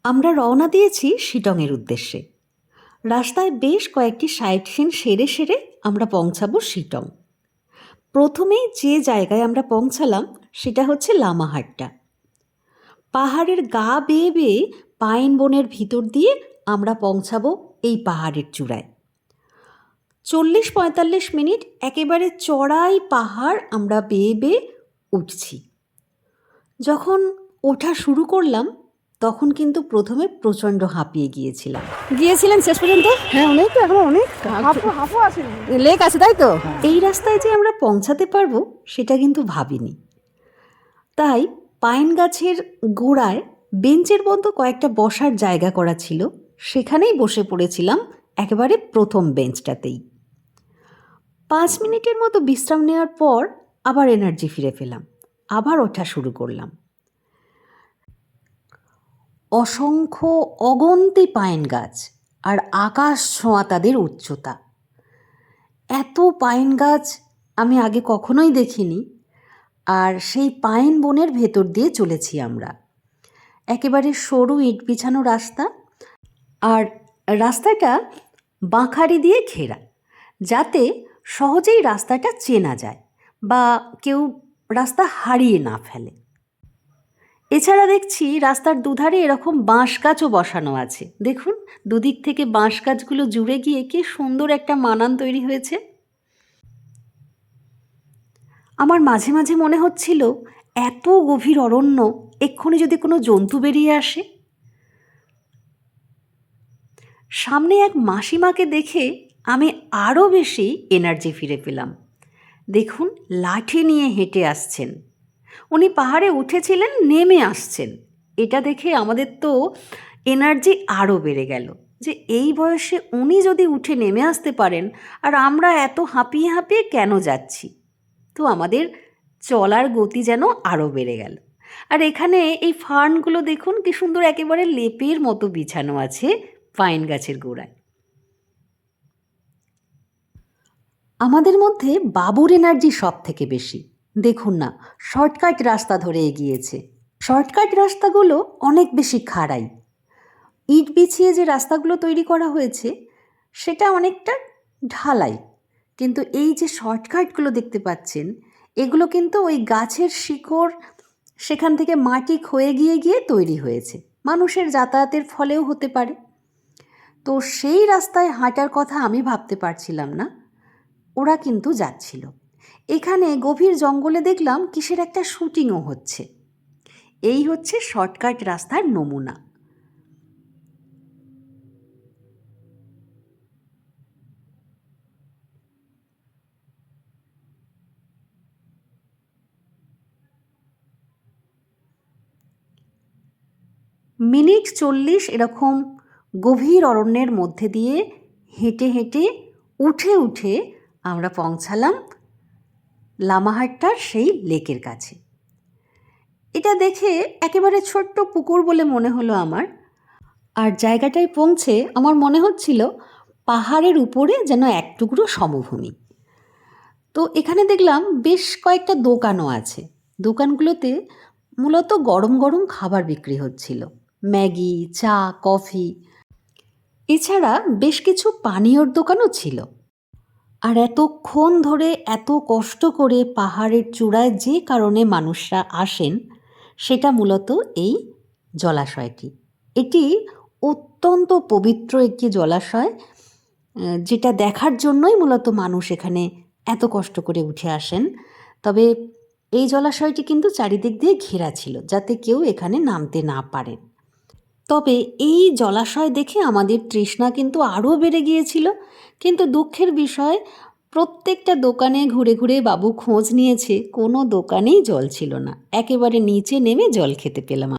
আমরা রওনা দিয়েছি শিলংয়ের উদ্দেশ্যে। রাস্তায় বেশ কয়েকটি সাইট সিন সেরে সেরে আমরা পৌঁছাবো শিলং। প্রথমেই যে জায়গায় আমরা পৌঁছালাম সেটা হচ্ছে লামাহাট্টা। পাহাড়ের গা বেয়ে বেয়ে পাইন বনের ভিতর দিয়ে আমরা পৌঁছাবো এই পাহাড়ের চূড়ায়। 40-45 মিনিট একেবারে চড়াই পাহাড় আমরা বেয়ে বেয়ে উঠছি। যখন ওঠা শুরু করলাম তখন কিন্তু প্রথমে প্রচণ্ড হাঁপিয়ে গিয়েছিলেন শেষ পর্যন্ত। হ্যাঁ, অনেক তো, এখন অনেক হাফও আছে, লেক আছে, তাই তো। এই রাস্তায় যে আমরা পৌঁছাতে পারবো সেটা কিন্তু ভাবিনি। তাই পাইন গাছের গোড়ায় বেঞ্চের মতো কয়েকটা বসার জায়গা করা ছিল, সেখানেই বসে পড়েছিলাম একেবারে প্রথম বেঞ্চটাতেই। 5 মিনিটের মতো বিশ্রাম নেওয়ার পর আবার এনার্জি ফিরে পেলাম, আবার ওঠা শুরু করলাম। অসংখ্য অগন্তি পাইন গাছ আর আকাশ ছোঁয়া তাদের উচ্চতা। এত পাইন গাছ আমি আগে কখনোই দেখিনি। আর সেই পাইন বনের ভেতর দিয়ে চলেছি আমরা। একেবারে সরু ইট বিছানো রাস্তা, আর রাস্তাটা বাঁখারি দিয়ে ঘেরা, যাতে সহজেই রাস্তাটা চেনা যায় বা কেউ রাস্তা হারিয়ে না ফেলে। এছাড়া দেখছি রাস্তার দুধারে এরকম বাঁশ গাছও বসানো আছে। দেখুন, দুদিক থেকে বাঁশ গাছগুলো জুড়ে গিয়ে কি সুন্দর একটা মানান তৈরি হয়েছে। আমার মাঝে মাঝে মনে হচ্ছিল এত গভীর অরণ্য, এক্ষুনি যদি কোনো জন্তু বেরিয়ে আসে। সামনে এক মাসিমাকে দেখে আমি আরও বেশি এনার্জি ফিরে পেলাম। দেখুন, লাঠি নিয়ে হেঁটে আসছেন। উনি পাহাড়ে উঠেছিলেন, নেমে আসছেন। এটা দেখে আমাদের তো এনার্জি আরও বেড়ে গেল যে এই বয়সে উনি যদি উঠে নেমে আসতে পারেন, আর আমরা এত হাঁপিয়ে হাঁপিয়ে কেন যাচ্ছি। তো আমাদের চলার গতি যেন আরও বেড়ে গেল। আর এখানে এই ফার্নগুলো দেখুন কি সুন্দর, একেবারে লেপের মতো বিছানো আছে পাইন গাছের গোড়ায়। আমাদের মধ্যে বাবুর এনার্জি সব থেকে বেশি। দেখুন না, শর্টকাট রাস্তা ধরে এগিয়েছে। শর্টকাট রাস্তাগুলো অনেক বেশি খাড়াই। ইট বিছিয়ে যে রাস্তাগুলো তৈরি করা হয়েছে সেটা অনেকটা ঢালাই, কিন্তু এই যে শর্টকাটগুলো দেখতে পাচ্ছেন, এগুলো কিন্তু ওই গাছের শিকড় সেখান থেকে মাটি ক্ষয়ে গিয়ে গিয়ে তৈরি হয়েছে। মানুষের যাতায়াতের ফলেও হতে পারে। তো সেই রাস্তায় হাঁটার কথা আমি ভাবতে পারছিলাম না, ওরা কিন্তু যাচ্ছিল। এখানে গভীর জঙ্গলে দেখলাম কিসের একটা শুটিংও হচ্ছে। এই হচ্ছে শর্টকাট রাস্তার নমুনা। মিনিট 40 এরকম গভীর অরণ্যের মধ্যে দিয়ে হেঁটে হেঁটে উঠে উঠে আমরা পৌঁছালাম লামাহাট্টার সেই লেকের কাছে। এটা দেখে একেবারে ছোট্ট পুকুর বলে মনে হলো আমার। আর জায়গাটায় পৌঁছে আমার মনে হচ্ছিল পাহাড়ের উপরে যেন এক টুকরো সমভূমি। তো এখানে দেখলাম বেশ কয়েকটা দোকানও আছে। দোকানগুলোতে মূলত গরম গরম খাবার বিক্রি হচ্ছিল, ম্যাগি, চা, কফি। এছাড়া বেশ কিছু পানীয়র দোকানও ছিল। আর এতক্ষণ ধরে এত কষ্ট করে পাহাড়ের চূড়ায় যে কারণে মানুষরা আসেন, সেটা মূলত এই জলাশয়টি। এটি অত্যন্ত পবিত্র একটি জলাশয়, যেটা দেখার জন্যই মূলত মানুষ এখানে এত কষ্ট করে উঠে আসেন। তবে এই জলাশয়টি কিন্তু চারিদিক দিয়ে ঘেরা ছিল, যাতে কেউ এখানে নামতে না পারেন। তবে এই জলাশয় দেখে আমাদের তৃষ্ণা কিন্তু আরও বেড়ে গিয়েছিল। কিন্তু দুঃখের বিষয়, প্রত্যেকটা দোকানে ঘুরে ঘুরে বাবু খোঁজ নিয়েছে, কোনো দোকানেই জল ছিল না। একেবারে নিচে নেমে জল খেতে পেলাম।